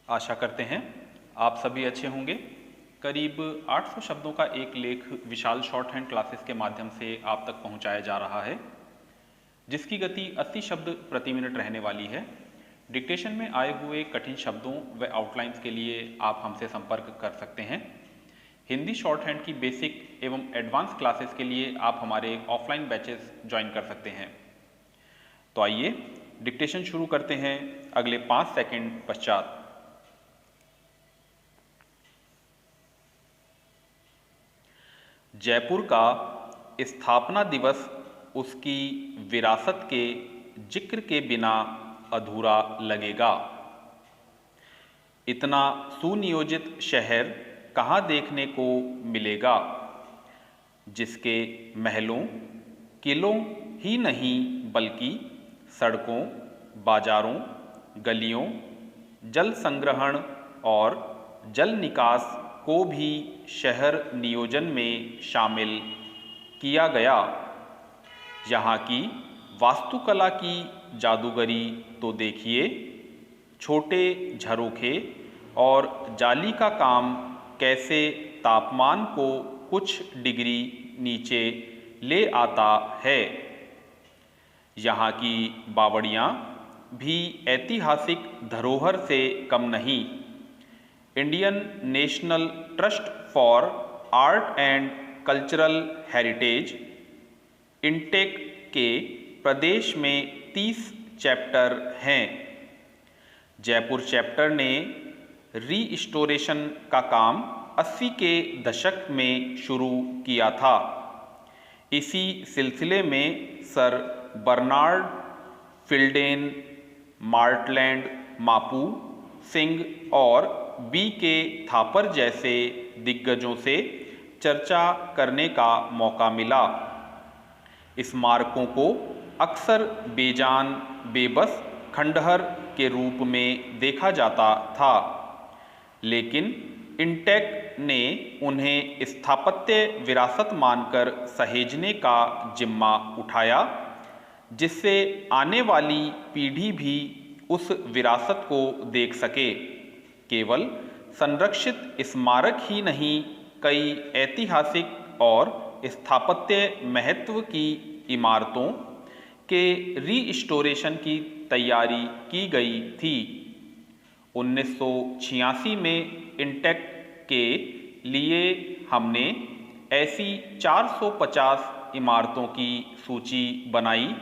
आशा करते हैं आप सभी अच्छे होंगे। करीब 800 शब्दों का एक लेख विशाल शॉर्ट हैंड क्लासेस के माध्यम से आप तक पहुंचाया जा रहा है, जिसकी गति 80 शब्द प्रति मिनट रहने वाली है। डिक्टेशन में आए हुए कठिन शब्दों व आउटलाइंस के लिए आप हमसे संपर्क कर सकते हैं। हिंदी शॉर्ट हैंड की बेसिक एवं एडवांस क्लासेस के लिए आप हमारे ऑफलाइन बैचेस ज्वाइन कर सकते हैं। तो आइए डिक्टेशन शुरू करते हैं अगले 5 सेकंड पश्चात। जयपुर का स्थापना दिवस उसकी विरासत के जिक्र के बिना अधूरा लगेगा। इतना सुनियोजित शहर कहाँ देखने को मिलेगा, जिसके महलों किलों ही नहीं बल्कि सड़कों, बाजारों, गलियों, जल संग्रहण और जल निकास को भी शहर नियोजन में शामिल किया गया। यहाँ की वास्तुकला की जादूगरी तो देखिए। छोटे झरोखे और जाली का काम कैसे तापमान को कुछ डिग्री नीचे ले आता है। यहाँ की बावड़ियाँ भी ऐतिहासिक धरोहर से कम नहीं। Indian national trust for art and cultural heritage intake के प्रदेश में 30 चैप्टर हैं। जयपुर चैप्टर ने रीस्टोरेशन का काम 80 के दशक में शुरू किया था। इसी सिलसिले में सर बर्नार्ड फिल्डेन, मार्टलैंड मापू सिंह और बी के थापर जैसे दिग्गजों से चर्चा करने का मौका मिला। स्मारकों को अक्सर बेजान बेबस खंडहर के रूप में देखा जाता था, लेकिन इंटेक ने उन्हें स्थापत्य विरासत मानकर सहेजने का जिम्मा उठाया, जिससे आने वाली पीढ़ी भी उस विरासत को देख सके। केवल संरक्षित स्मारक ही नहीं, कई ऐतिहासिक और स्थापत्य महत्व की इमारतों के रीस्टोरेशन की तैयारी की गई थी। 1986 में इंटेक के लिए हमने ऐसी 450 इमारतों की सूची बनाई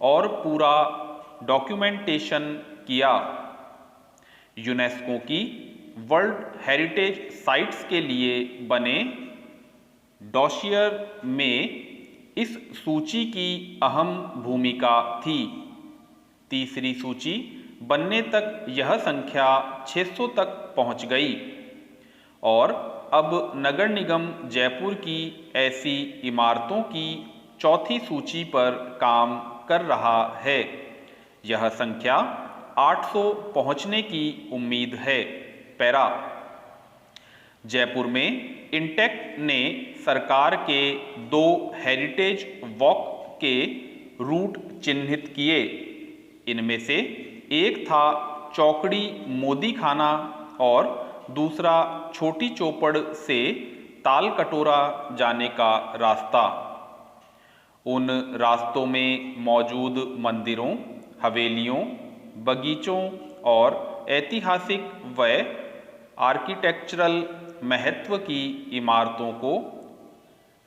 और पूरा डॉक्यूमेंटेशन किया। यूनेस्को की वर्ल्ड हेरिटेज साइट्स के लिए बने डॉसियर में इस सूची की अहम भूमिका थी। तीसरी सूची बनने तक यह संख्या 600 तक पहुंच गई और अब नगर निगम जयपुर की ऐसी इमारतों की चौथी सूची पर काम कर रहा है। यह संख्या 800 पहुंचने की उम्मीद है। पैरा। जयपुर में इंटेक ने सरकार के 2 हेरिटेज वॉक के रूट चिन्हित किए। इनमें से एक था चौकड़ी मोदी खाना और दूसरा छोटी चौपड़ से ताल कटोरा जाने का रास्ता। उन रास्तों में मौजूद मंदिरों, हवेलियों, बगीचों और ऐतिहासिक व आर्किटेक्चरल महत्व की इमारतों को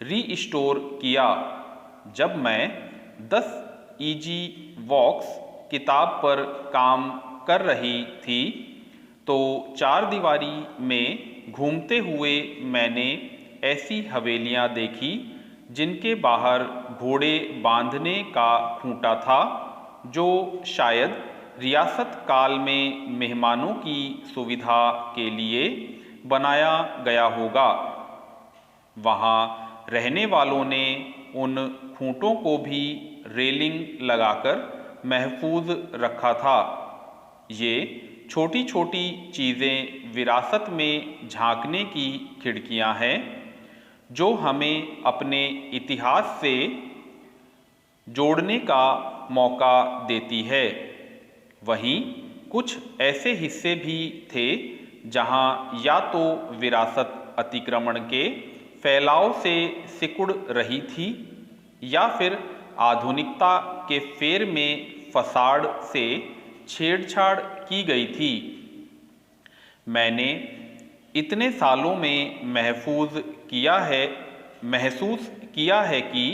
रीस्टोर किया। जब मैं 10 इजी वॉक्स किताब पर काम कर रही थी तो चारदीवारी में घूमते हुए मैंने ऐसी हवेलियां देखी जिनके बाहर घोड़े बांधने का खूंटा था, जो शायद रियासत काल में मेहमानों की सुविधा के लिए बनाया गया होगा। वहाँ रहने वालों ने उन खूंटों को भी रेलिंग लगाकर महफूज रखा था। ये छोटी छोटी चीज़ें विरासत में झांकने की खिड़कियां हैं, जो हमें अपने इतिहास से जोड़ने का मौका देती है। वहीं कुछ ऐसे हिस्से भी थे जहां या तो विरासत अतिक्रमण के फैलाव से सिकुड़ रही थी या फिर आधुनिकता के फेर में फसाड से छेड़छाड़ की गई थी। मैंने इतने सालों में महसूस किया है कि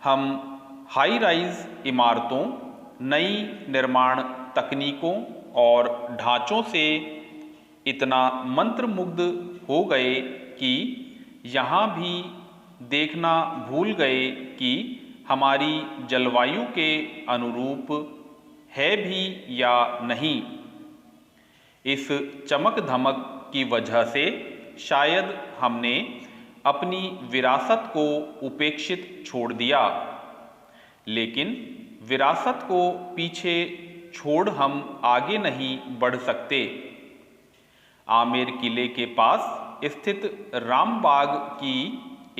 हम हाई राइज इमारतों, नई निर्माण तकनीकों और ढांचों से इतना मंत्रमुग्ध हो गए कि यहाँ भी देखना भूल गए कि हमारी जलवायु के अनुरूप है भी या नहीं। इस चमक धमक की वजह से शायद हमने अपनी विरासत को उपेक्षित छोड़ दिया, लेकिन विरासत को पीछे छोड़ हम आगे नहीं बढ़ सकते। आमेर किले के पास स्थित रामबाग की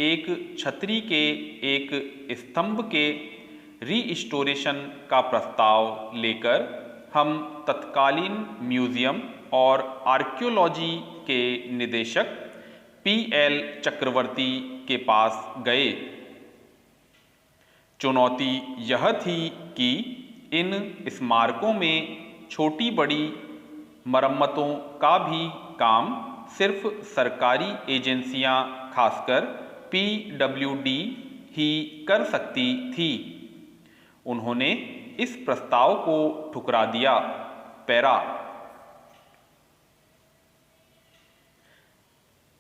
एक छतरी के एक स्तंभ के रीस्टोरेशन का प्रस्ताव लेकर हम तत्कालीन म्यूजियम और आर्कियोलॉजी के निदेशक P.L. चक्रवर्ती के पास गए। चुनौती यह थी कि इन स्मारकों में छोटी बड़ी मरम्मतों का भी काम सिर्फ सरकारी एजेंसियां, खासकर PWD ही कर सकती थी। उन्होंने इस प्रस्ताव को ठुकरा दिया। पैरा,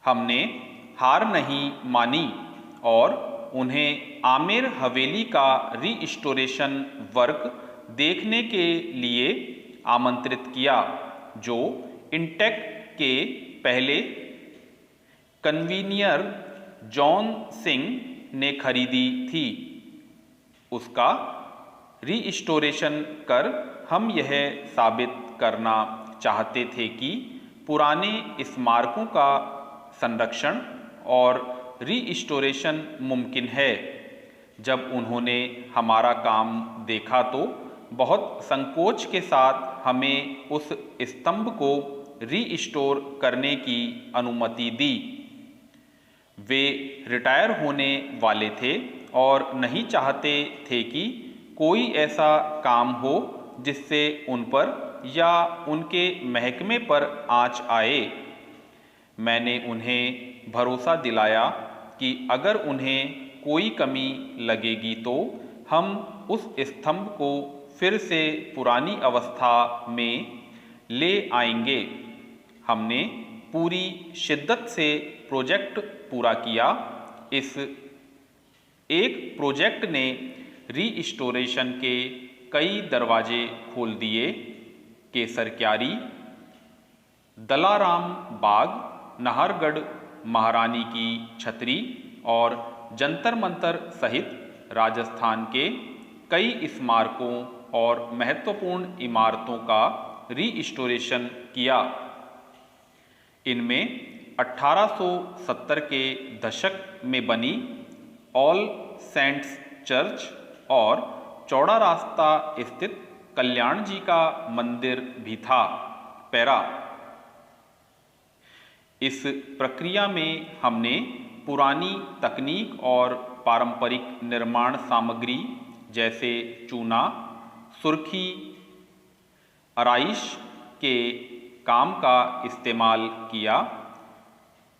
हमने हार नहीं मानी और उन्हें आमेर हवेली का रीस्टोरेशन वर्क देखने के लिए आमंत्रित किया, जो इंटेक के पहले कन्वीनियर जॉन सिंह ने खरीदी थी। उसका रीस्टोरेशन कर हम यह साबित करना चाहते थे कि पुराने स्मारकों का संरक्षण और रीस्टोरेशन मुमकिन है। जब उन्होंने हमारा काम देखा तो बहुत संकोच के साथ हमें उस स्तंभ को रीस्टोर करने की अनुमति दी। वे रिटायर होने वाले थे और नहीं चाहते थे कि कोई ऐसा काम हो जिससे उन पर या उनके महकमे पर आँच आए। मैंने उन्हें भरोसा दिलाया कि अगर उन्हें कोई कमी लगेगी तो हम उस स्तंभ को फिर से पुरानी अवस्था में ले आएंगे। हमने पूरी शिद्दत से प्रोजेक्ट पूरा किया। इस एक प्रोजेक्ट ने रीस्टोरेशन के कई दरवाजे खोल दिए। केसर क्यारी, दलाराम बाग, नाहरगढ़ महारानी की छतरी और जंतर मंतर सहित राजस्थान के कई स्मारकों और महत्वपूर्ण इमारतों का रीस्टोरेशन किया। इनमें 1870 के दशक में बनी ऑल सेंट्स चर्च और चौड़ा रास्ता स्थित कल्याण जी का मंदिर भी था। पैरा, इस प्रक्रिया में हमने पुरानी तकनीक और पारंपरिक निर्माण सामग्री जैसे चूना, सुर्खी, आराइश के काम का इस्तेमाल किया।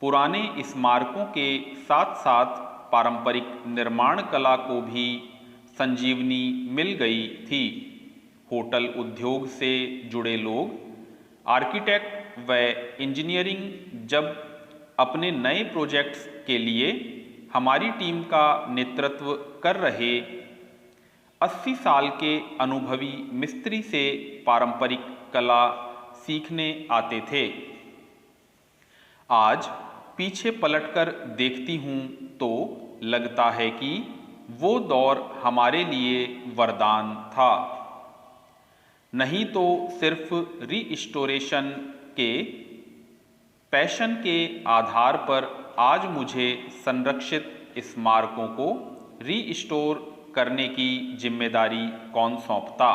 पुराने स्मारकों के साथ साथ पारंपरिक निर्माण कला को भी संजीवनी मिल गई थी। होटल उद्योग से जुड़े लोग, आर्किटेक्ट व इंजीनियरिंग जब अपने नए प्रोजेक्ट्स के लिए हमारी टीम का नेतृत्व कर रहे 80 साल के अनुभवी मिस्त्री से पारंपरिक कला सीखने आते थे। आज पीछे पलटकर देखती हूँ तो लगता है कि वो दौर हमारे लिए वरदान था। नहीं तो सिर्फ रीस्टोरेशन के पैशन के आधार पर आज मुझे संरक्षित स्मारकों को रीस्टोर करने की जिम्मेदारी कौन सौंपता।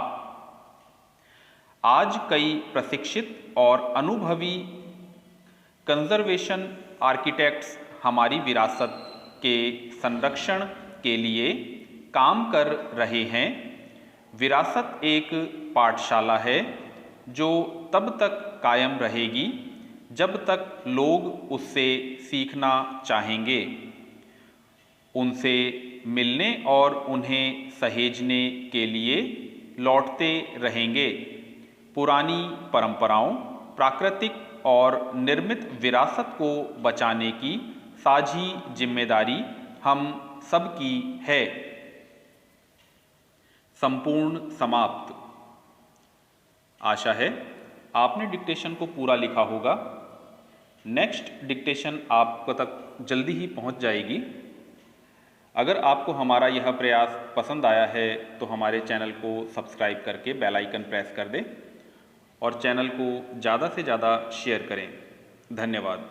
आज कई प्रशिक्षित और अनुभवी कंजर्वेशन आर्किटेक्ट्स हमारी विरासत के संरक्षण के लिए काम कर रहे हैं। विरासत एक पाठशाला है जो तब तक कायम रहेगी जब तक लोग उससे सीखना चाहेंगे, उनसे मिलने और उन्हें सहेजने के लिए लौटते रहेंगे। पुरानी परंपराओं, प्राकृतिक और निर्मित विरासत को बचाने की साझी जिम्मेदारी हम सबकी है। संपूर्ण समाप्त। आशा है आपने डिक्टेशन को पूरा लिखा होगा। नेक्स्ट डिक्टेशन आप तक जल्दी ही पहुंच जाएगी। अगर आपको हमारा यह प्रयास पसंद आया है तो हमारे चैनल को सब्सक्राइब करके बेल आइकन प्रेस कर दें और चैनल को ज़्यादा से ज़्यादा शेयर करें। धन्यवाद।